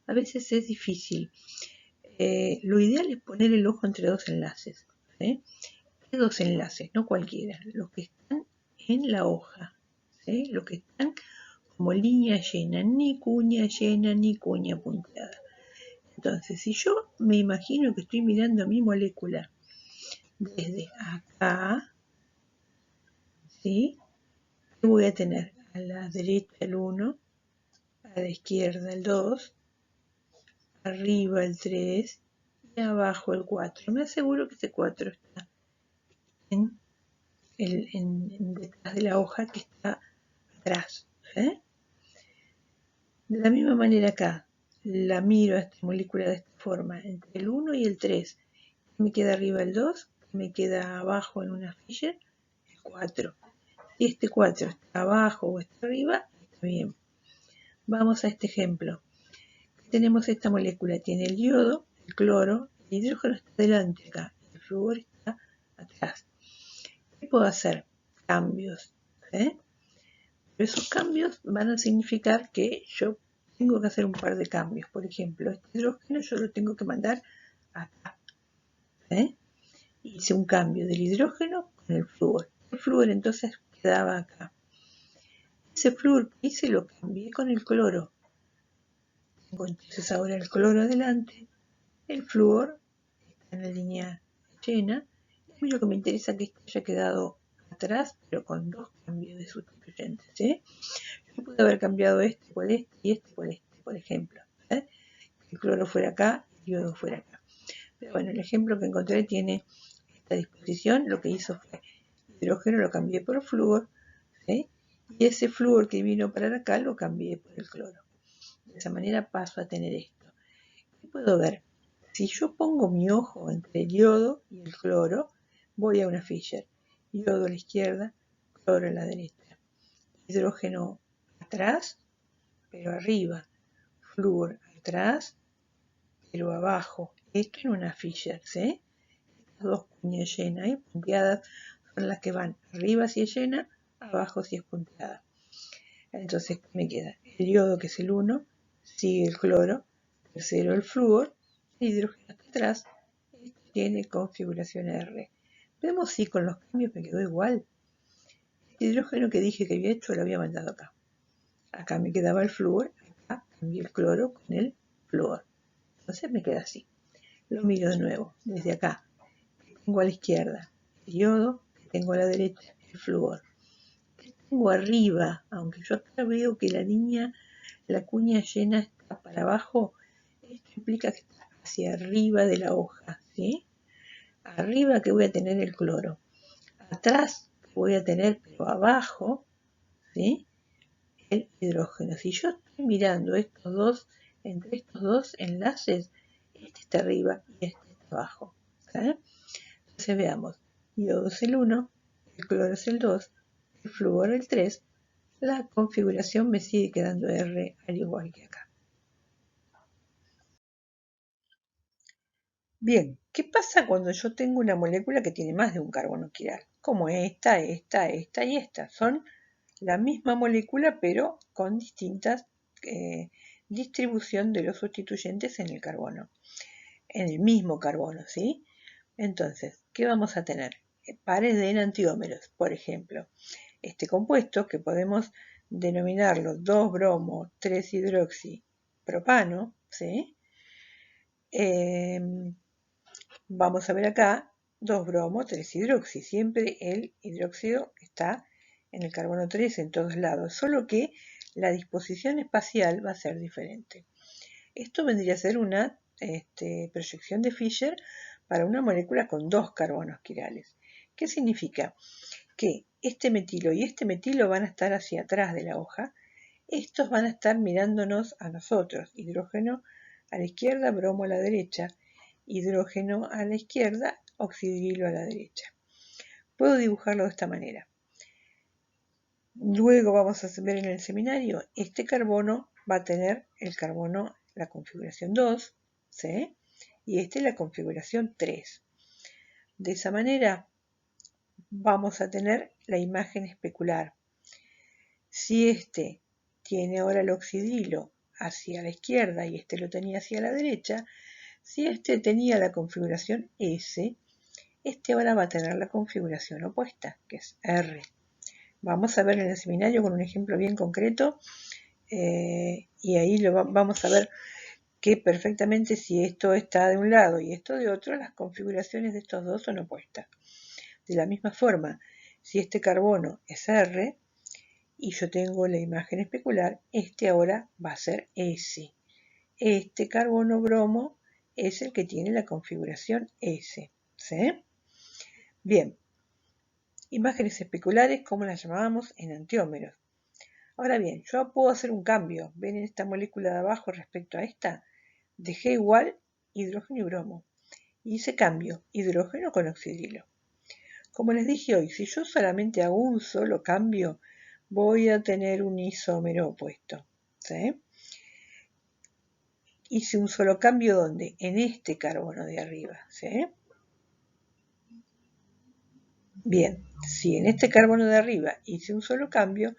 a veces es difícil. Lo ideal es poner el ojo entre dos enlaces. ¿Sí? ¿Qué dos enlaces? No cualquiera, los que están en la hoja. ¿Sí? Los que están como línea llena, ni cuña llena ni cuña punteada. Entonces, si yo me imagino que estoy mirando mi molécula desde acá, ¿sí? ¿Qué voy a tener? A la derecha el 1, a la izquierda el 2, arriba el 3 y abajo el 4. Me aseguro que este 4 está detrás de la hoja que está atrás. ¿Eh? De la misma manera acá, la miro a esta molécula de esta forma, entre el 1 y el 3. Me queda arriba el 2, me queda abajo en una Fisher el 4. Si este 4 está abajo o está arriba, está bien. Vamos a este ejemplo. Tenemos esta molécula, tiene el yodo, el cloro, el hidrógeno está delante acá, el flúor está atrás. ¿Qué puedo hacer? Cambios. Pero esos cambios van a significar que yo tengo que hacer un par de cambios. Por ejemplo, este hidrógeno yo lo tengo que mandar acá. Hice un cambio del hidrógeno con el flúor. El flúor entonces quedaba acá. Ese flúor que hice lo cambié con el cloro. Tengo entonces ahora el cloro adelante, el flúor está en la línea llena. A mí lo que me interesa es que esto haya quedado atrás, pero con dos cambios de sustituyentes. Yo pude haber cambiado este por este y este por este, por ejemplo. Que el cloro fuera acá y el yodo fuera acá. Pero bueno, el ejemplo que encontré tiene esta disposición. Lo que hizo fue el hidrógeno lo cambié por flúor, ¿sí? Y ese flúor que vino para acá lo cambié por el cloro. De esa manera paso a tener esto. ¿Qué puedo ver? Si yo pongo mi ojo entre el yodo y el cloro, voy a una Fisher. Yodo a la izquierda, cloro a la derecha. Hidrógeno atrás, pero arriba, flúor atrás, pero abajo. Esto en una Fisher, ¿sí? Estas dos cuñas llenas y punteadas son las que van arriba si es llena, abajo si es punteada. Entonces me queda el yodo, que es el 1, sigue el cloro, tercero el flúor, el hidrógeno está atrás, esto tiene configuración R. Vemos si con los cambios me quedó igual. El hidrógeno que dije que había hecho lo había mandado acá. Acá me quedaba el flúor, acá cambié el cloro con el flúor. Entonces me queda así. Lo miro de nuevo, desde acá. Tengo a la izquierda el yodo, tengo a la derecha el flúor. Tengo arriba, aunque yo acá veo que la cuña llena está para abajo, esto implica que está hacia arriba de la hoja, ¿sí? Arriba que voy a tener el cloro, atrás que voy a tener, pero abajo, ¿sí? El hidrógeno. Si yo estoy mirando entre estos dos enlaces, este está arriba y este está abajo, ¿sí? Entonces veamos, yodo es el 1, el cloro es el 2, el flúor el 3, la configuración me sigue quedando R al igual que acá. Bien, ¿qué pasa cuando yo tengo una molécula que tiene más de un carbono quiral? Como esta y esta. Son la misma molécula pero con distintas distribución de los sustituyentes en el carbono, en el mismo carbono, ¿sí? Entonces, ¿qué vamos a tener? Pares de enantiómeros, por ejemplo. Este compuesto, que podemos denominarlo 2-bromo, 3-hidroxipropano, ¿sí? Vamos a ver acá 2-bromo, 3-hidroxi. Siempre el hidróxido está en el carbono 3 en todos lados, solo que la disposición espacial va a ser diferente. Esto vendría a ser una proyección de Fischer para una molécula con dos carbonos quirales. ¿Qué significa? Que este metilo y este metilo van a estar hacia atrás de la hoja. Estos van a estar mirándonos a nosotros. Hidrógeno a la izquierda, bromo a la derecha. Hidrógeno a la izquierda, oxidrilo a la derecha. Puedo dibujarlo de esta manera. Luego vamos a ver en el seminario, este carbono va a tener el carbono, la configuración 2, ¿sí? Y este la configuración 3. De esa manera vamos a tener la imagen especular. Si este tiene ahora el oxidrilo hacia la izquierda y este lo tenía hacia la derecha, si este tenía la configuración S, este ahora va a tener la configuración opuesta, que es R. Vamos a ver en el seminario con un ejemplo bien concreto y ahí vamos a ver que perfectamente si esto está de un lado y esto de otro, las configuraciones de estos dos son opuestas. De la misma forma, si este carbono es R y yo tengo la imagen especular, este ahora va a ser S. Este carbono bromo es el que tiene la configuración S, ¿sí? Bien, imágenes especulares, ¿cómo las llamábamos? Enantiómeros. Ahora bien, yo puedo hacer un cambio. ¿Ven en esta molécula de abajo respecto a esta? Dejé igual hidrógeno y bromo. Y hice cambio, hidrógeno con oxidrilo. Como les dije hoy, si yo solamente hago un solo cambio, voy a tener un isómero opuesto, ¿sí? Hice un solo cambio, ¿dónde? En este carbono de arriba, ¿sí? Bien, si en este carbono de arriba hice un solo cambio,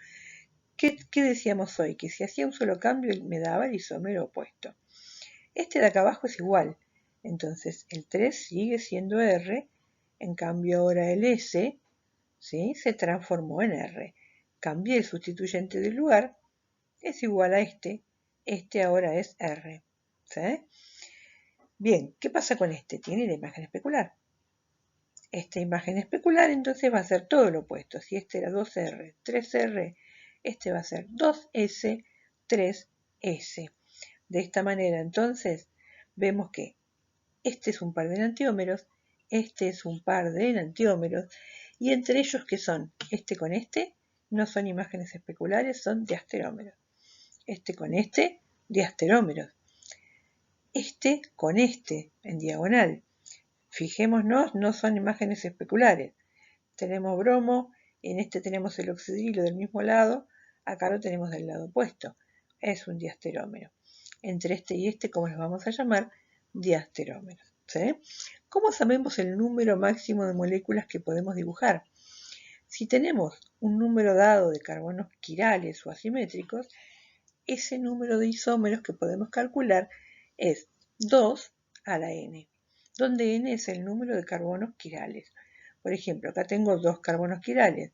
¿qué decíamos hoy? Que si hacía un solo cambio me daba el isómero opuesto. Este de acá abajo es igual, entonces el 3 sigue siendo R, en cambio ahora el S, ¿sí?, se transformó en R. Cambié el sustituyente del lugar, es igual a este ahora es R, ¿sí? Bien, ¿qué pasa con este? Tiene la imagen especular. Esta imagen especular entonces va a ser todo lo opuesto. Si este era 2R, 3R, este va a ser 2S, 3S. De esta manera entonces vemos que este es un par de enantiómeros, este es un par de enantiómeros, y entre ellos, ¿qué son? Este con este no son imágenes especulares, son diasterómeros. Este con este, diasterómeros. Este con este, en diagonal. Fijémonos, no son imágenes especulares. Tenemos bromo, en este tenemos el oxidrilo del mismo lado, Acá lo tenemos del lado opuesto. Es un diasterómero. Entre este y este, ¿cómo los vamos a llamar? Diasterómeros. ¿Sí? ¿Cómo sabemos el número máximo de moléculas que podemos dibujar? Si tenemos un número dado de carbonos quirales o asimétricos, ese número de isómeros que podemos calcular es 2 a la n, donde n es el número de carbonos quirales. Por ejemplo, acá tengo 2 carbonos quirales.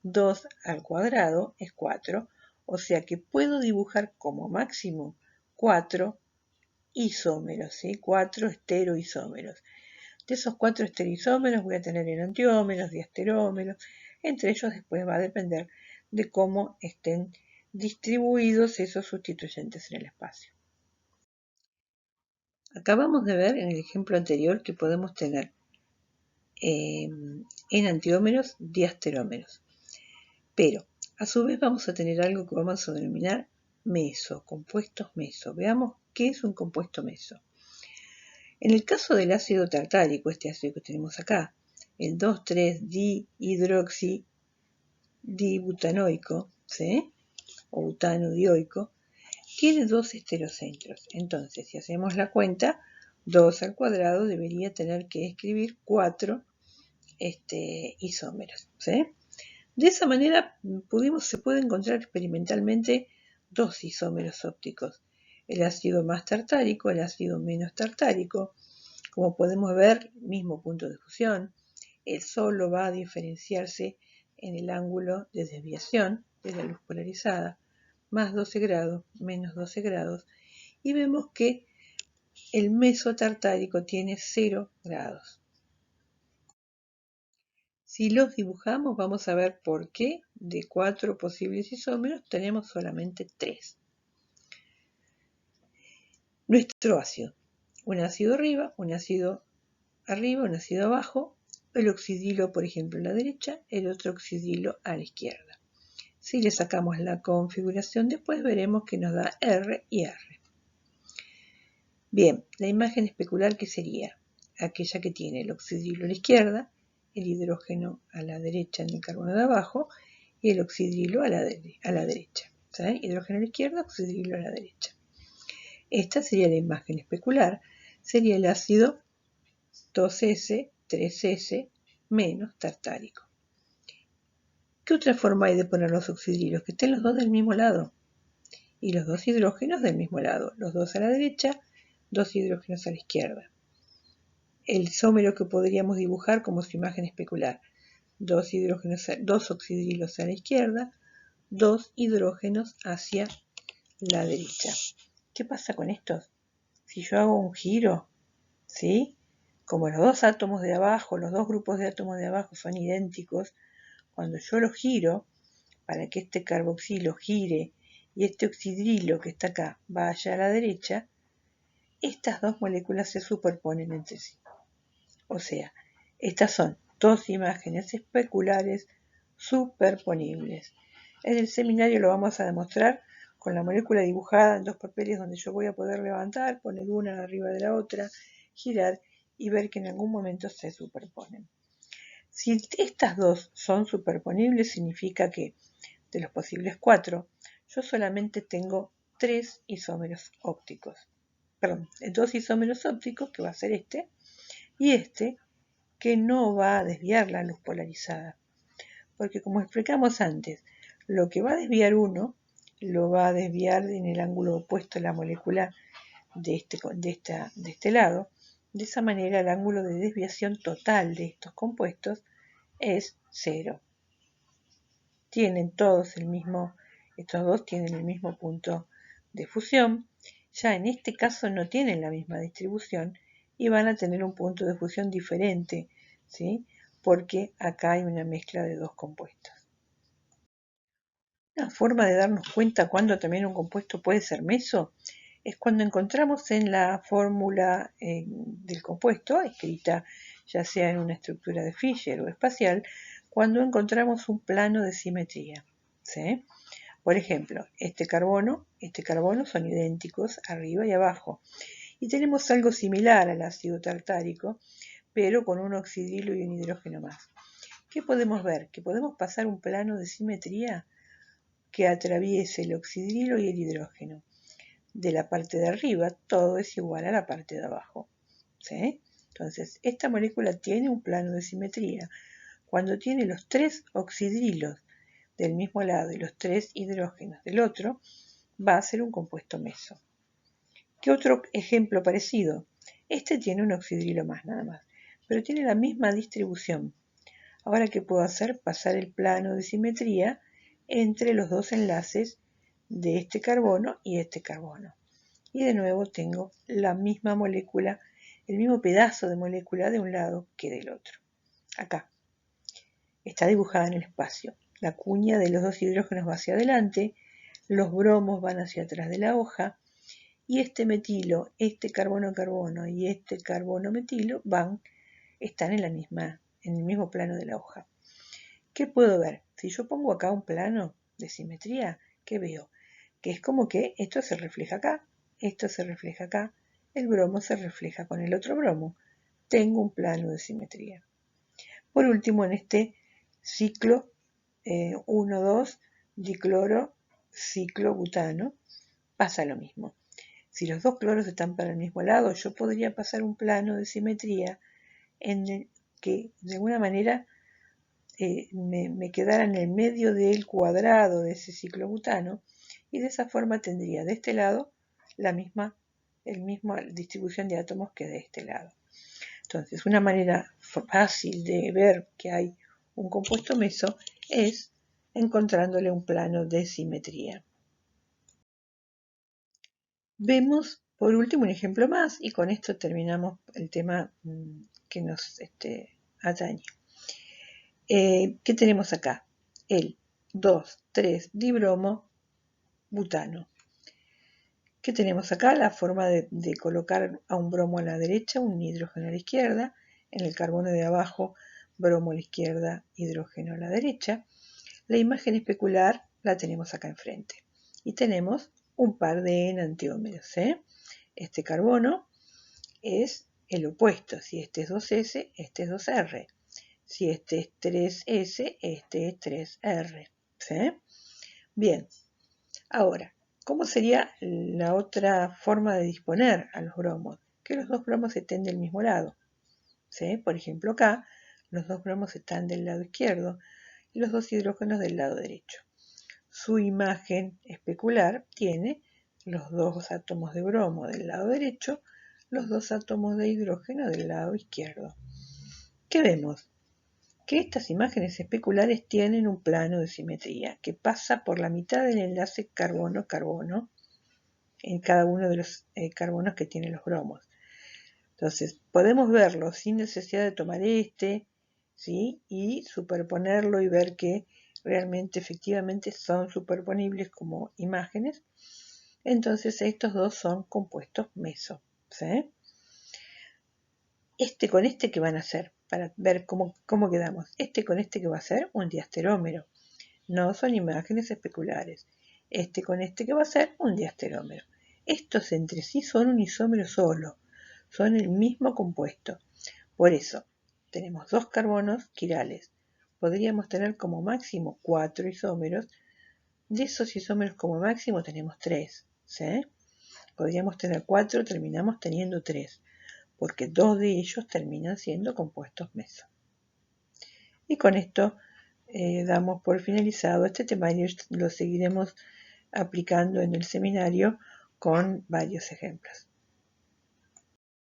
2 al cuadrado es 4, o sea que puedo dibujar como máximo 4 isómeros, ¿sí? 4 estereoisómeros. De esos 4 estereoisómeros voy a tener enantiómeros, diasterómeros. Entre ellos después va a depender de cómo estén distribuidos esos sustituyentes en el espacio. Acabamos de ver en el ejemplo anterior que podemos tener enantiómeros, diasterómeros. Pero a su vez vamos a tener algo que vamos a denominar meso, compuestos meso. Veamos qué es un compuesto meso. En el caso del ácido tartárico, este ácido que tenemos acá, el 2,3-dihidroxidibutanoico, ¿sí? O butanodioico, tiene 2 estereocentros. Entonces, si hacemos la cuenta, 2 al cuadrado debería tener que escribir 4 isómeros, ¿sí? De esa manera se puede encontrar experimentalmente 2 isómeros ópticos, el ácido más tartárico, el ácido menos tartárico. Como podemos ver, mismo punto de fusión, él solo va a diferenciarse en el ángulo de desviación de la luz polarizada, más 12 grados, menos 12 grados, y vemos que el mesotartárico tiene 0 grados. Si los dibujamos, vamos a ver por qué de 4 posibles isómeros tenemos solamente 3. Nuestro ácido. Un ácido arriba, un ácido abajo, el oxidilo, por ejemplo, a la derecha, el otro oxidilo a la izquierda. Si le sacamos la configuración después, veremos que nos da R y R. Bien, la imagen especular, ¿qué sería? Aquella que tiene el oxidilo a la izquierda, el hidrógeno a la derecha en el carbono de abajo y el oxidilo a la derecha. ¿Saben? Hidrógeno a la izquierda, oxidilo a la derecha. Esta sería la imagen especular. Sería el ácido 2S, 3S menos tartárico. ¿Qué otra forma hay de poner los oxidrilos? Que estén los dos del mismo lado y los dos hidrógenos del mismo lado. Los dos a la derecha, 2 hidrógenos a la izquierda. El isómero que podríamos dibujar como su imagen especular. 2 oxidrilos a la izquierda, 2 hidrógenos hacia la derecha. ¿Qué pasa con estos? Si yo hago un giro, ¿sí? Como los dos átomos de abajo, los dos grupos de átomos de abajo son idénticos, cuando yo los giro, para que este carboxilo gire y este oxidrilo que está acá vaya a la derecha, estas dos moléculas se superponen entre sí. O sea, estas son dos imágenes especulares superponibles. En el seminario lo vamos a demostrar con la molécula dibujada en 2 papeles donde yo voy a poder levantar, poner una arriba de la otra, girar y ver que en algún momento se superponen. Si estas dos son superponibles, significa que de los posibles 4, yo solamente tengo 3 isómeros ópticos. Perdón, 2 isómeros ópticos, que va a ser este, y este, que no va a desviar la luz polarizada. Porque como explicamos antes, lo que va a desviar uno, lo va a desviar en el ángulo opuesto a la molécula de este lado. De esa manera, el ángulo de desviación total de estos compuestos es 0. Estos dos tienen el mismo punto de fusión. Ya en este caso no tienen la misma distribución y van a tener un punto de fusión diferente, ¿sí? Porque acá hay una mezcla de dos compuestos. Una forma de darnos cuenta cuando también un compuesto puede ser meso es cuando encontramos en la fórmula del compuesto, escrita ya sea en una estructura de Fischer o espacial, cuando encontramos un plano de simetría, ¿sí? Por ejemplo, este carbono son idénticos arriba y abajo. Y tenemos algo similar al ácido tartárico, pero con un oxidrilo y un hidrógeno más. ¿Qué podemos ver? Que podemos pasar un plano de simetría que atraviese el oxidrilo y el hidrógeno. De la parte de arriba todo es igual a la parte de abajo. ¿Sí? Entonces, esta molécula tiene un plano de simetría. Cuando tiene los 3 oxidrilos del mismo lado y los 3 hidrógenos del otro, va a ser un compuesto meso. ¿Qué otro ejemplo parecido? Este tiene un oxidrilo más nada más, pero tiene la misma distribución. Ahora, ¿qué puedo hacer? Pasar el plano de simetría entre los dos enlaces de este carbono y este carbono. Y de nuevo tengo la misma molécula, el mismo pedazo de molécula de un lado que del otro. Acá está dibujada en el espacio. La cuña de los dos hidrógenos va hacia adelante, los bromos van hacia atrás de la hoja, y este metilo, este carbono-carbono y este carbono-metilo están en el mismo plano de la hoja. ¿Qué puedo ver? Si yo pongo acá un plano de simetría, ¿qué veo? Que es como que esto se refleja acá, esto se refleja acá, el bromo se refleja con el otro bromo. Tengo un plano de simetría. Por último, en este ciclo 1,2 dicloro ciclobutano pasa lo mismo. Si los dos cloros están para el mismo lado, yo podría pasar un plano de simetría en el que de alguna manera me quedara en el medio del cuadrado de ese ciclobutano, y de esa forma tendría de este lado la misma distribución de átomos que de este lado. Entonces, una manera fácil de ver que hay un compuesto meso es encontrándole un plano de simetría. Vemos por último un ejemplo más y con esto terminamos el tema que nos atañe. ¿Qué tenemos acá? El 2,3-dibromo butano. ¿Qué tenemos acá? La forma de colocar a un bromo a la derecha, un hidrógeno a la izquierda, en el carbono de abajo, bromo a la izquierda, hidrógeno a la derecha. La imagen especular la tenemos acá enfrente. Y tenemos un par de enantiómeros. Este carbono es el opuesto. Si este es 2S, este es 2R. Si este es 3S, este es 3R. ¿Sí? Bien, ahora, ¿cómo sería la otra forma de disponer a los bromos? Que los dos bromos estén del mismo lado. ¿Sí? Por ejemplo, acá los dos bromos están del lado izquierdo y los dos hidrógenos del lado derecho. Su imagen especular tiene los dos átomos de bromo del lado derecho, los dos átomos de hidrógeno del lado izquierdo. ¿Qué vemos? Que estas imágenes especulares tienen un plano de simetría que pasa por la mitad del enlace carbono-carbono en cada uno de los carbonos que tienen los bromos. Entonces, podemos verlo sin necesidad de tomar ¿sí? Y superponerlo y ver que realmente efectivamente son superponibles como imágenes. Entonces, estos dos son compuestos meso. ¿Sí? Con este, ¿qué van a hacer? Para ver cómo quedamos. Con este, ¿qué va a ser? Un diasterómero. No son imágenes especulares. Con este, ¿qué va a ser? Un diasterómero. Estos entre sí son un isómero solo. Son el mismo compuesto. Por eso, tenemos dos carbonos quirales. Podríamos tener como máximo 4 isómeros. De esos isómeros como máximo tenemos 3. ¿Sí? Podríamos tener 4, terminamos teniendo 3. Porque 2 de ellos terminan siendo compuestos meso. Y con esto damos por finalizado este temario. Lo seguiremos aplicando en el seminario con varios ejemplos.